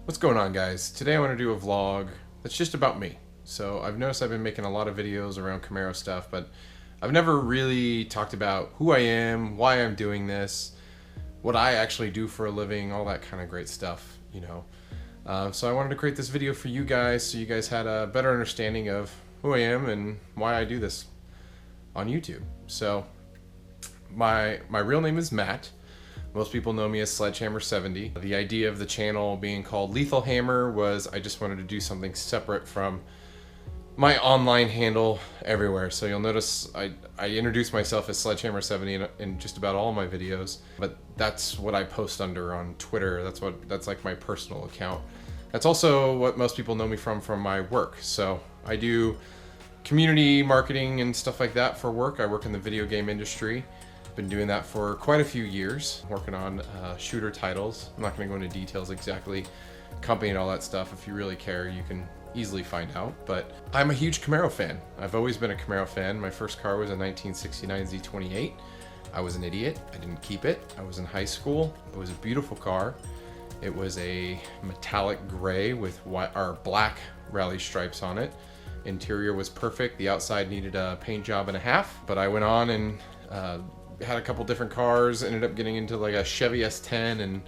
What's going on, guys? Today I want to do a vlog that's just about me. So I've noticed I've been making a lot of videos around Camaro stuff, but I've never really talked about who I am, why I'm doing this, what I actually do for a living, all that kind of great stuff, you know. So I wanted to create this video for you guys so you guys had a better understanding of who I am and why I do this on YouTube. So my real name is Matt. Most people know me as Sledgehammer70. The idea of the channel being called Lethal Hammer was I just wanted to do something separate from my online handle everywhere. So you'll notice I introduce myself as Sledgehammer70 in just about all my videos, but that's what I post under on Twitter. That's like my personal account. That's also what most people know me from my work. So I do community marketing and stuff like that for work. I work in the video game industry. Been doing that for quite a few years, working on shooter titles. I'm not going to go into details exactly, company and all that stuff. If you really care, you can easily find out. But I'm a huge Camaro fan. I've always been a Camaro fan. My first car was a 1969 Z28. I was an idiot. I didn't keep it. I was in high school. It was a beautiful car. It was a metallic gray with white or black rally stripes on it. Interior was perfect. The outside needed a paint job and a half, but I went on and had a couple different cars, ended up getting into like a Chevy S10 and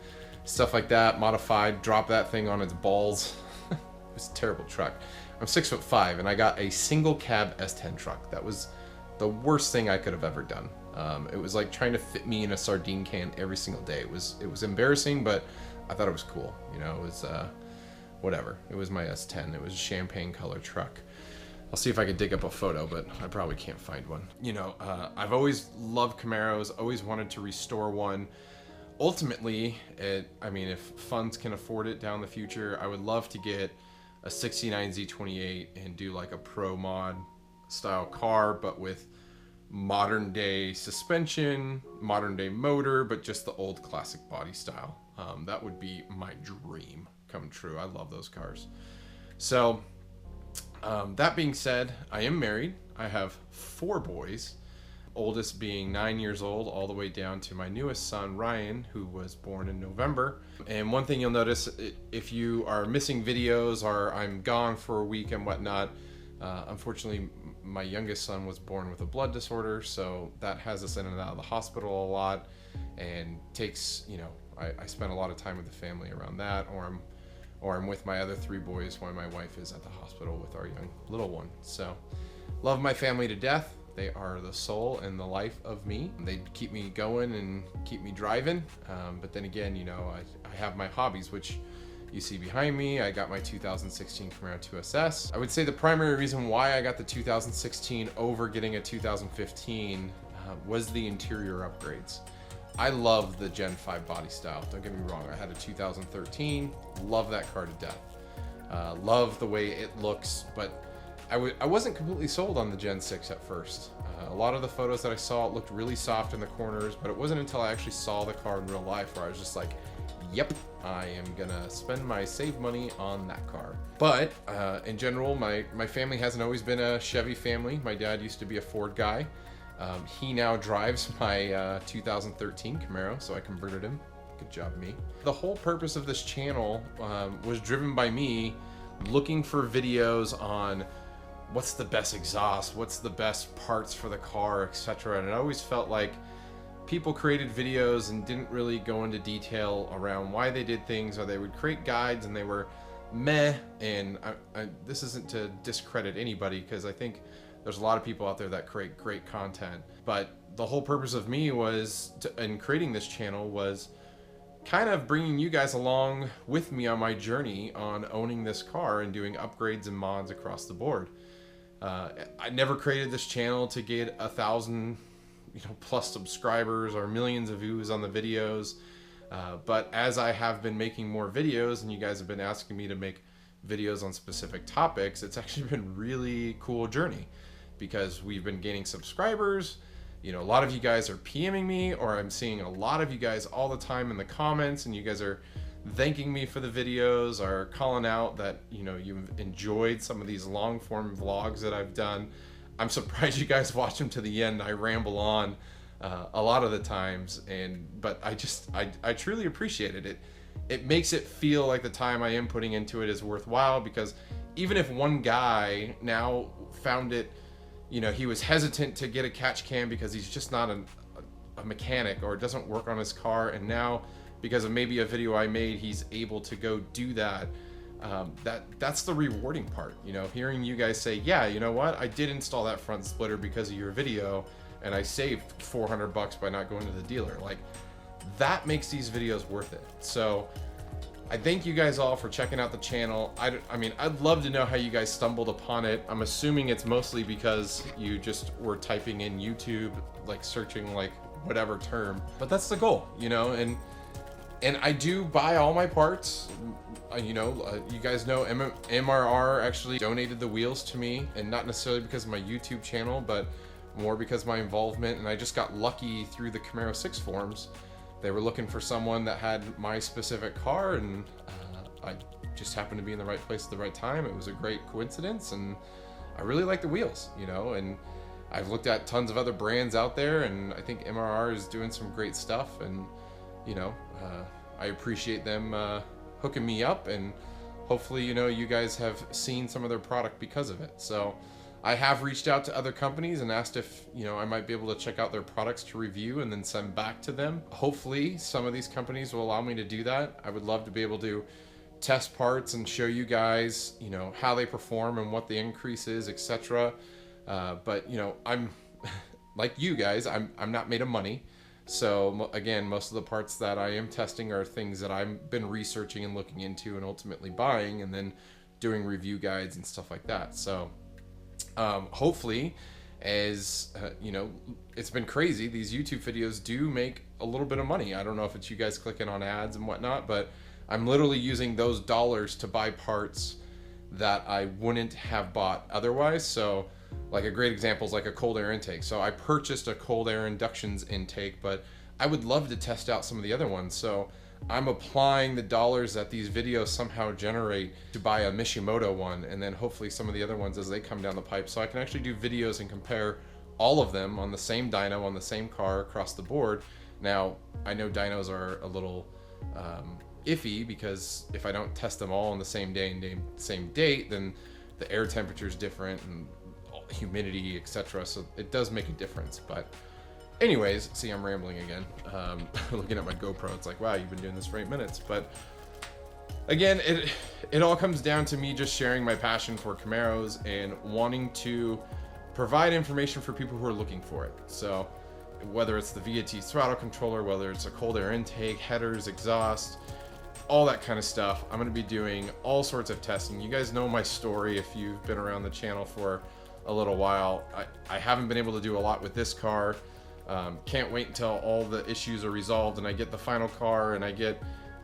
stuff like that, modified, dropped that thing on its balls. It was a terrible truck. I'm 6'5" and I got a single cab S10 truck. That was the worst thing I could have ever done. It was like trying to fit me in a sardine can every single day. It was embarrassing, but I thought it was cool. You know, it was whatever. It was my S10. It was a champagne color truck. I'll see if I can dig up a photo, but I probably can't find one. You know, I've always loved Camaros, always wanted to restore one. Ultimately, I mean, if funds can afford it down the future, I would love to get a 69 Z28 and do like a pro mod style car, but with modern day suspension, modern day motor, but just the old classic body style. That would be my dream come true. I love those cars. So, that being said, I am married. I have 4 boys, oldest being 9 years old, all the way down to my newest son, Ryan, who was born in November. And one thing you'll notice, if you are missing videos or I'm gone for a week and whatnot, unfortunately, my youngest son was born with a blood disorder, so that has us in and out of the hospital a lot and takes, you know, I spend a lot of time with the family around that, or I'm with my other 3 boys while my wife is at the hospital with our young little one. So, love my family to death. They are the soul and the life of me. They keep me going and keep me driving. But then again, you know, I have my hobbies, which you see behind me. I got my 2016 Camaro 2SS. I would say the primary reason why I got the 2016 over getting a 2015 was the interior upgrades. I love the Gen 5 body style, don't get me wrong. I had a 2013, love that car to death. Love the way it looks, but I wasn't completely sold on the Gen 6 at first. A lot of the photos that I saw, it looked really soft in the corners, but it wasn't until I actually saw the car in real life where I was just like, yep, I am gonna spend my saved money on that car. But in general, my family hasn't always been a Chevy family. My dad used to be a Ford guy. He now drives my 2013 Camaro, so I converted him. Good job, me. The whole purpose of this channel was driven by me looking for videos on what's the best exhaust, what's the best parts for the car, etc. And it always felt like people created videos and didn't really go into detail around why they did things, or they would create guides and they were meh. And this isn't to discredit anybody, because I think there's a lot of people out there that create great content, but the whole purpose of me in creating this channel was kind of bringing you guys along with me on my journey on owning this car and doing upgrades and mods across the board. I never created this channel to get 1,000, plus subscribers or millions of views on the videos, but as I have been making more videos and you guys have been asking me to make videos on specific topics, it's actually been a really cool journey, because we've been gaining subscribers. You know, a lot of you guys are PMing me, or I'm seeing a lot of you guys all the time in the comments, and you guys are thanking me for the videos, or calling out that, you know, you've enjoyed some of these long form vlogs that I've done. I'm surprised you guys watch them to the end. I ramble on a lot of the times, but I truly appreciate it. it makes it feel like the time I am putting into it is worthwhile, because even if one guy now found it, he was hesitant to get a catch cam because he's just not a mechanic, or it doesn't work on his car, and now because of maybe a video I made, he's able to go do that. That's the rewarding part, hearing you guys say, yeah, you know what, I did install that front splitter because of your video, and I saved $400 by not going to the dealer. Like, that makes these videos worth it. So I thank you guys all for checking out the channel. I mean, I'd love to know how you guys stumbled upon it. I'm assuming it's mostly because you just were typing in YouTube, like searching like whatever term, but that's the goal, and I do buy all my parts. You guys know MRR actually donated the wheels to me, and not necessarily because of my YouTube channel, but more because of my involvement. And I just got lucky through the Camaro 6 forums. They were looking for someone that had my specific car, and I just happened to be in the right place at the right time. It was a great coincidence, and I really like the wheels, and I've looked at tons of other brands out there, and I think MRR is doing some great stuff, and I appreciate them hooking me up, and hopefully, you guys have seen some of their product because of it. So I have reached out to other companies and asked if, I might be able to check out their products to review and then send back to them. Hopefully some of these companies will allow me to do that. I would love to be able to test parts and show you guys, how they perform and what the increase is, etc. But, I'm like you guys, I'm not made of money. So again, most of the parts that I am testing are things that I've been researching and looking into and ultimately buying, and then doing review guides and stuff like that. So hopefully, as it's been crazy, these YouTube videos do make a little bit of money. I don't know if it's you guys clicking on ads and whatnot, but I'm literally using those dollars to buy parts that I wouldn't have bought otherwise. So like a great example is like a cold air intake. So I purchased a cold air inductions intake, but I would love to test out some of the other ones. So I'm applying the dollars that these videos somehow generate to buy a Mishimoto one, and then hopefully some of the other ones as they come down the pipe, so I can actually do videos and compare all of them on the same dyno, on the same car across the board. Now, I know dynos are a little iffy, because if I don't test them all on the same day and same date, then the air temperature is different and humidity, etc. So it does make a difference. But anyways, see, I'm rambling again. Looking at my GoPro, it's like, wow, you've been doing this for 8 minutes. But again, it all comes down to me just sharing my passion for Camaros and wanting to provide information for people who are looking for it. So whether it's the VAT throttle controller, whether it's a cold air intake, headers, exhaust, all that kind of stuff, I'm going to be doing all sorts of testing. You guys know my story if you've been around the channel for a little while. I haven't been able to do a lot with this car. Can't wait until all the issues are resolved and I get the final car and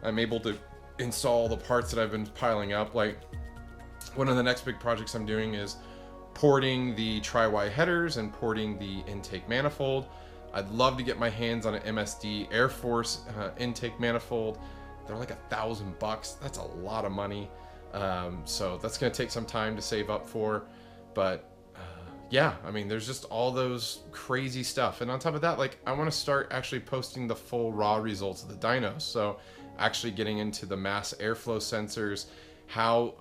I'm able to install the parts that I've been piling up. Like, one of the next big projects I'm doing is porting the tri-Y headers and porting the intake manifold. I'd love to get my hands on an MSD Air Force intake manifold. They're like $1,000. That's a lot of money. So that's going to take some time to save up for. But yeah, I mean, there's just all those crazy stuff. And on top of that, like, I want to start actually posting the full raw results of the dynos. So actually getting into the mass airflow sensors, how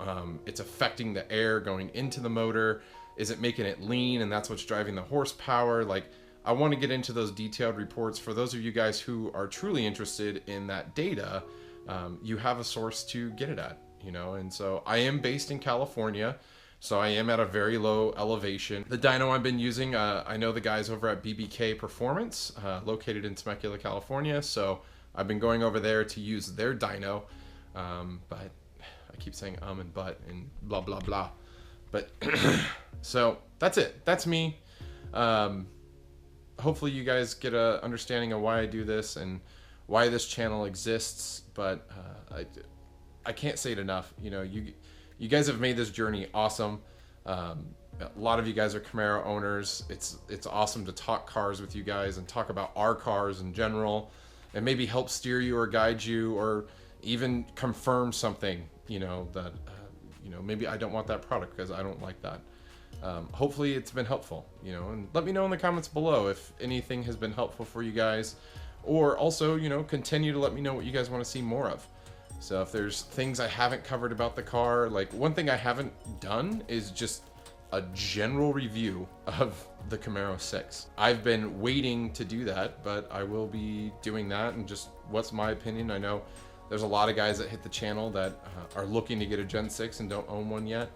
it's affecting the air going into the motor. Is it making it lean, and that's what's driving the horsepower? Like, I want to get into those detailed reports. For those of you guys who are truly interested in that data, you have a source to get it at, and so I am based in California. So I am at a very low elevation. The dyno I've been using, I know the guys over at BBK Performance, located in Temecula, California. So I've been going over there to use their dyno. But I keep saying and but and blah, blah, blah. But so that's it. That's me. Hopefully you guys get a understanding of why I do this and why this channel exists. But I can't say it enough. You guys have made this journey awesome. A lot of you guys are Camaro owners. It's awesome to talk cars with you guys and talk about our cars in general, and maybe help steer you or guide you, or even confirm something, that maybe I don't want that product because I don't like that. Hopefully it's been helpful, and let me know in the comments below if anything has been helpful for you guys, or also, continue to let me know what you guys want to see more of. So if there's things I haven't covered about the car, like one thing I haven't done is just a general review of the Camaro 6. I've been waiting to do that, but I will be doing that, and just what's my opinion. I know there's a lot of guys that hit the channel that are looking to get a Gen 6 and don't own one yet.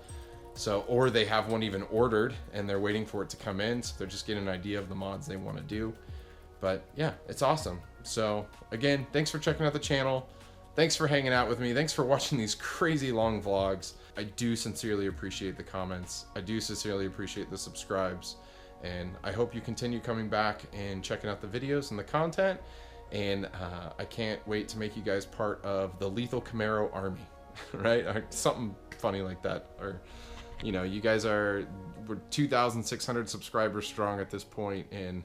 So, or they have one even ordered and they're waiting for it to come in, so they're just getting an idea of the mods they want to do. But yeah, it's awesome. So again, thanks for checking out the channel. Thanks for hanging out with me. Thanks for watching these crazy long vlogs. I do sincerely appreciate the comments. I do sincerely appreciate the subscribes. And I hope you continue coming back and checking out the videos and the content. And I can't wait to make you guys part of the Lethal Camaro army, right? Or something funny like that. Or, you know, you guys we're 2,600 subscribers strong at this point, and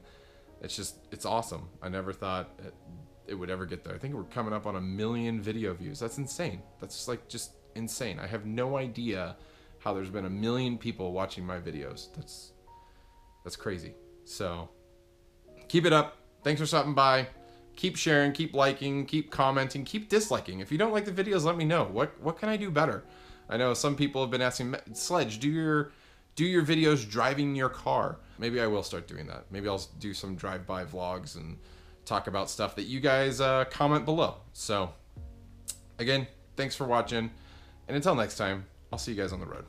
it's awesome. I never thought it would ever get there. I think we're coming up on 1 million video views. That's insane. That's just insane. I have no idea how there's been 1 million people watching my videos. That's crazy. So keep it up. Thanks for stopping by. Keep sharing, keep liking, keep commenting, keep disliking. If you don't like the videos, let me know. What can I do better? I know some people have been asking, Sledge, do your videos driving your car. Maybe I will start doing that. Maybe I'll do some drive-by vlogs and talk about stuff that you guys comment below. So again, thanks for watching, and until next time, I'll see you guys on the road.